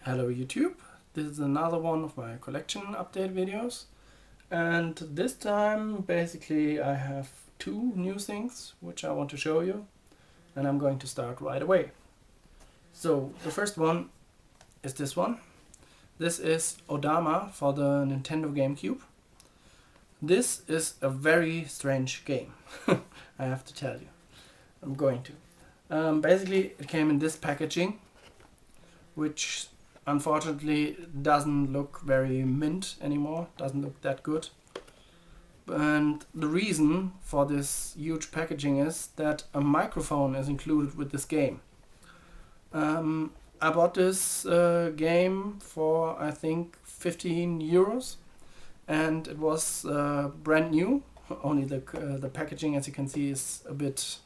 Hello YouTube, this is another one of my collection update videos, and this time basically I have two new things which I want to show you, and I'm going to start right away. So the first one is this one. This is Odama for the Nintendo Gamecube. This is a very strange game, I have to tell you. I'm going to. Basically it came in this packaging, which unfortunately doesn't look very mint anymore, doesn't look that good. And the reason for this huge packaging is that a microphone is included with this game. I bought this game for I think 15 euros, and it was brand new. Only the packaging, as you can see, is a bit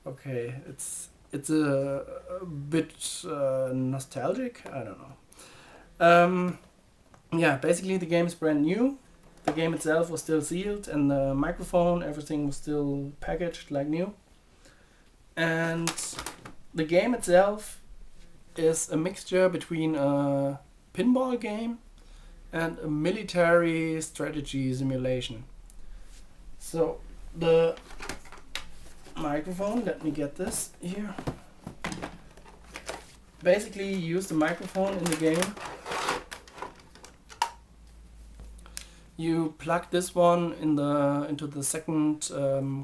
okay, it's a bit nostalgic, I don't know. Yeah, basically the game is brand new. The game itself was still sealed, and the microphone, everything was still packaged like new. And the game itself is a mixture between a pinball game and a military strategy simulation. So the microphone, let me get this here. Basically you use the microphone in the game. You plug this one into the second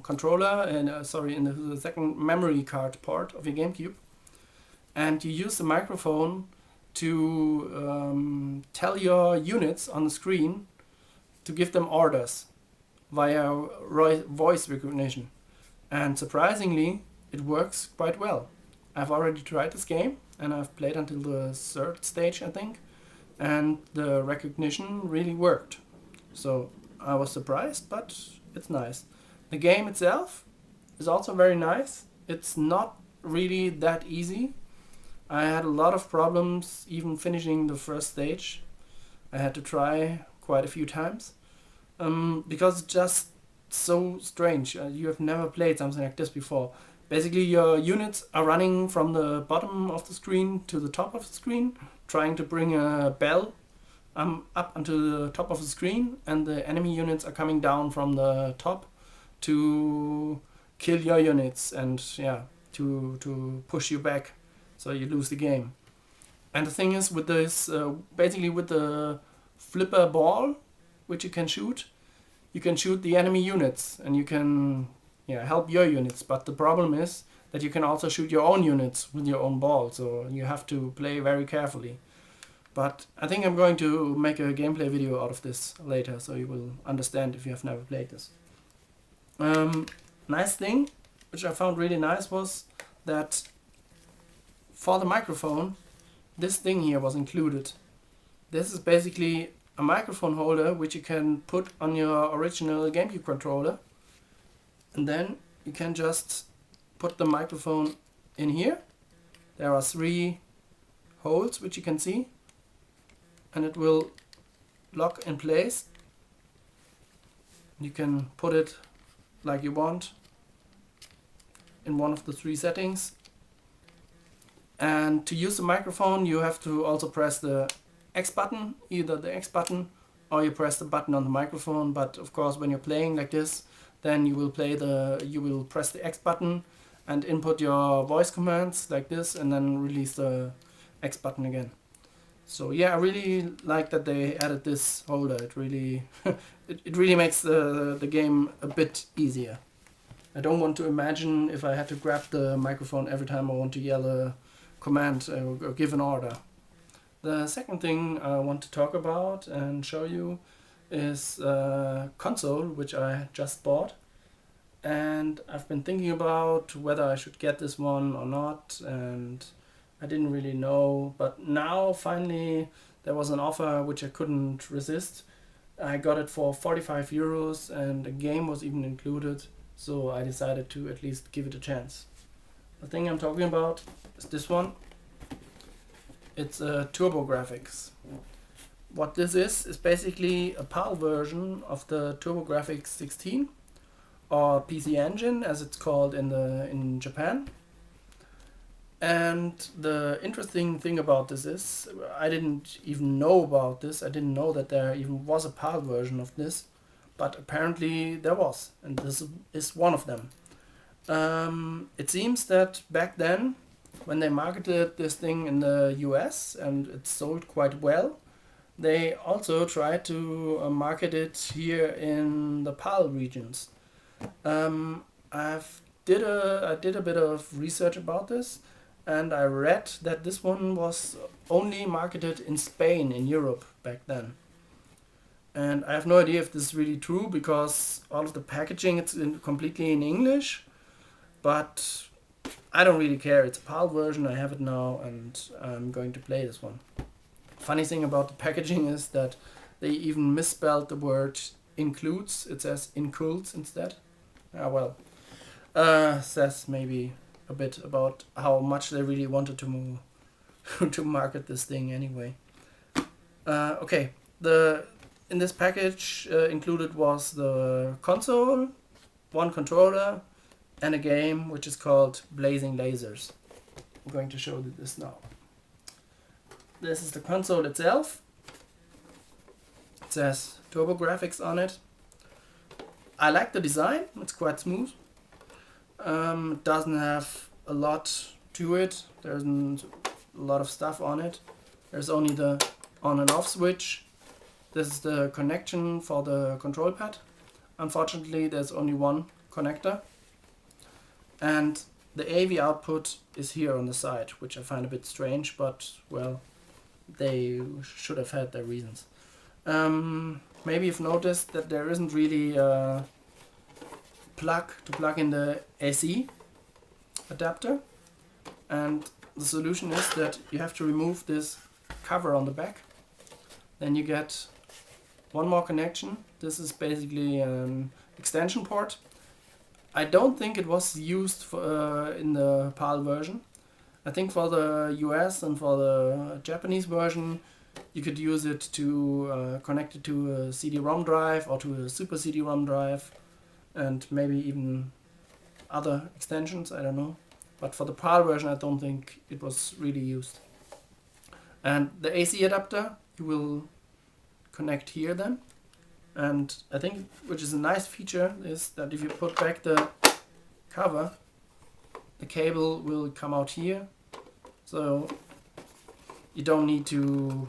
controller and into the second memory card part of your Gamecube, and you use the microphone to tell your units on the screen to give them orders via voice recognition. And surprisingly, it works quite well. I've already tried this game and I've played until the third stage, I think, and the recognition really worked. So I was surprised, but it's nice. The game itself is also very nice. It's not really that easy. I had a lot of problems even finishing the first stage. I had to try quite a few times because it's just so strange. You have never played something like this before. Basically your units are running from the bottom of the screen to the top of the screen, trying to bring a bell up onto the top of the screen, and the enemy units are coming down from the top to kill your units and to push you back so you lose the game. And the thing is with this, basically with the flipper ball which you can shoot the enemy units, and you can help your units, but the problem is that you can also shoot your own units with your own ball, so you have to play very carefully. But I think I'm going to make a gameplay video out of this later, so you will understand if you have never played this. Nice thing, which I found really nice, was that for the microphone, this thing here was included. This is basically a microphone holder which you can put on your original Gamecube controller, and then you can just put the microphone in here. There are 3 holes which you can see, and it will lock in place. You can put it like you want in one of the 3 settings. And to use the microphone you have to also press the X button, either the X button or you press the button on the microphone. But of course when you're playing like this, then you will press the X button and input your voice commands like this, and then release the X button again. So yeah, I really like that they added this holder. It really it really makes the game a bit easier. I don't want to imagine if I had to grab the microphone every time I want to yell a command or give an order. The second thing I want to talk about and show you is a console which I just bought, and I've been thinking about whether I should get this one or not, and I didn't really know, but now finally there was an offer which I couldn't resist. I got it for 45 euros and a game was even included, so I decided to at least give it a chance. The thing I'm talking about is this one. It's a TurbografX. What this is basically a PAL version of the TurbografX 16, or PC Engine as it's called in Japan. And the interesting thing about this is, I didn't even know about this. I didn't know that there even was a PAL version of this, but apparently there was, and this is one of them. It seems that back then, when they marketed this thing in the US and it sold quite well, they also tried to market it here in the PAL regions. I did a bit of research about this, and I read that this one was only marketed in Spain, in Europe, back then. And I have no idea if this is really true, because all of the packaging it's completely in English, but I don't really care. It's a PAL version, I have it now, and I'm going to play this one. Funny thing about the packaging is that they even misspelled the word includes. It says includes instead. Well, says maybe a bit about how much they really wanted to to market this thing anyway. Okay, in this package included was the console, one controller, and a game which is called Blazing Lasers. I'm going to show you this now. This is the console itself. It says TurbografX on it. I like the design, it's quite smooth. It doesn't have a lot to it. There isn't a lot of stuff on it. There's only the on and off switch. This is the connection for the control pad. Unfortunately, there's only one connector. And the AV output is here on the side, which I find a bit strange, but well, they should have had their reasons. Maybe you've noticed that there isn't really a plug to plug in the AC adapter, and the solution is that you have to remove this cover on the back. Then you get one more connection. This is basically an extension port. I don't think it was used for, in the PAL version. I think for the US and for the Japanese version you could use it to connect it to a CD-ROM drive or to a Super CD-ROM drive, and maybe even other extensions, I don't know. But for the PAL version I don't think it was really used. And the AC adapter you will connect here then. And I think, which is a nice feature, is that if you put back the cover, the cable will come out here, so you don't need to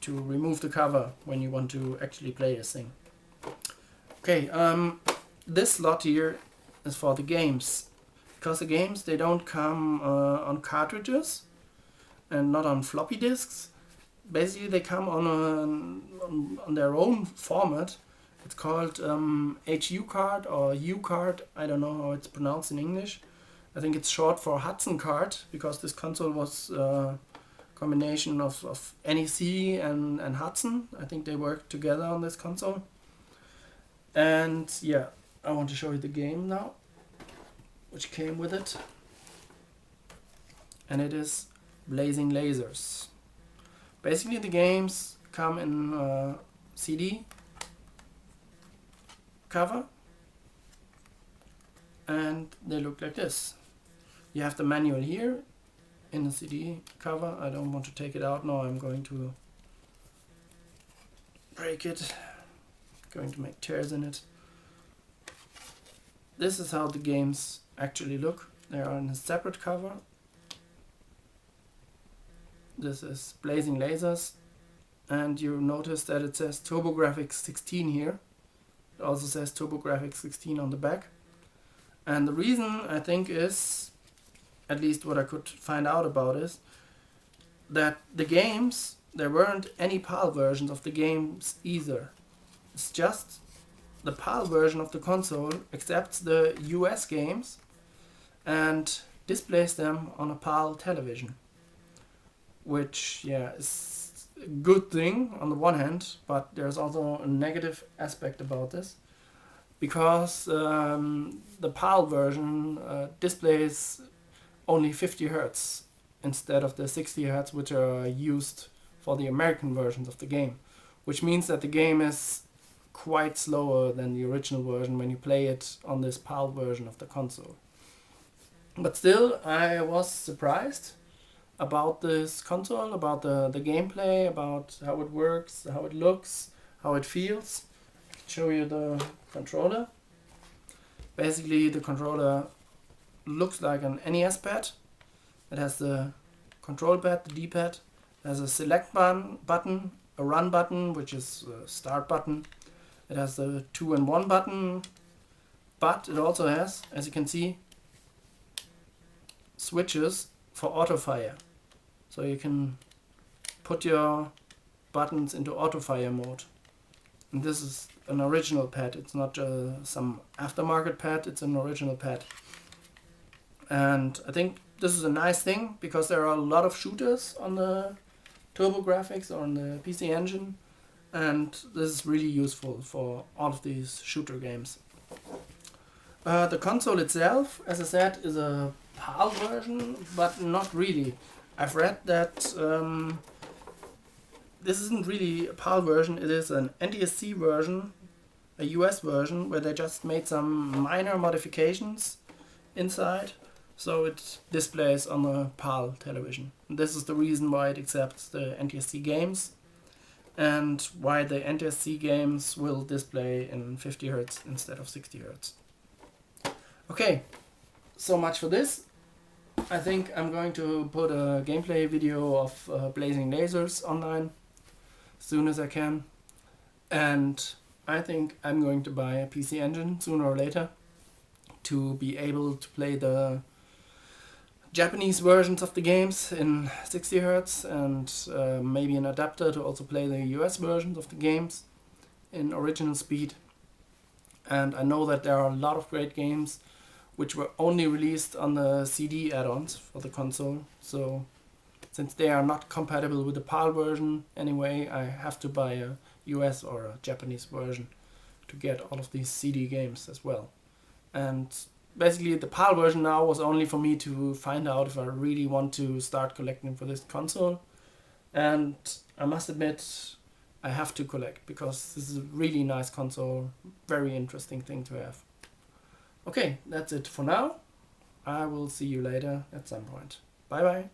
remove the cover when you want to actually play this thing. Okay, this slot here is for the games, because the games, they don't come on cartridges and not on floppy disks. Basically they come on their own format. It's called HU card or U card. I don't know how it's pronounced in English. I think it's short for Hudson card, because this console was a combination of NEC and Hudson. I think they worked together on this console. And yeah, I want to show you the game now, which came with it. And it is Blazing Lasers. Basically the games come in CD cover, and they look like this. You have the manual here in the CD cover. I don't want to take it out now, I'm going to break it, going to make tears in it. This is how the games actually look. They are in a separate cover. This is Blazing Lasers, and you notice that it says TurbografX 16 here. It also says TurbografX 16 on the back. And the reason, I think, is, at least what I could find out about, is that the games, there weren't any PAL versions of the games either. It's just the PAL version of the console accepts the US games and displays them on a PAL television. Which, yeah, is a good thing on the one hand, but there's also a negative aspect about this, because the PAL version displays only 50 Hz instead of the 60 Hz which are used for the American versions of the game, which means that the game is quite slower than the original version when you play it on this PAL version of the console. But still, I was surprised about this console, about the gameplay, about how it works, how it looks, how it feels. I can show you the controller. Basically, the controller looks like an NES pad. It has the control pad, the D-pad. It has a select button, a run button, which is a start button. It has the 2 and 1 button, but it also has, as you can see, switches for auto fire. So you can put your buttons into auto fire mode. And this is an original pad. It's not some aftermarket pad, it's an original pad. And I think this is a nice thing because there are a lot of shooters on the TurboGrafx or on the PC Engine, and this is really useful for all of these shooter games. The console itself, as I said, is a PAL version, but not really. I've read that this isn't really a PAL version, it is an NTSC version, a US version, where they just made some minor modifications inside, so it displays on the PAL television. And this is the reason why it accepts the NTSC games, and why the NTSC games will display in 50 Hz instead of 60 Hz. Okay, so much for this. I think I'm going to put a gameplay video of blazing lasers online as soon as I can, and I think I'm going to buy a PC Engine sooner or later to be able to play the Japanese versions of the games in 60 Hz and maybe an adapter to also play the US versions of the games in original speed. And I know that there are a lot of great games which were only released on the CD add-ons for the console. So since they are not compatible with the PAL version anyway, I have to buy a US or a Japanese version to get all of these CD games as well. And basically the PAL version now was only for me to find out if I really want to start collecting for this console. And I must admit, I have to collect because this is a really nice console, very interesting thing to have. Okay, that's it for now. I will see you later at some point. Bye bye.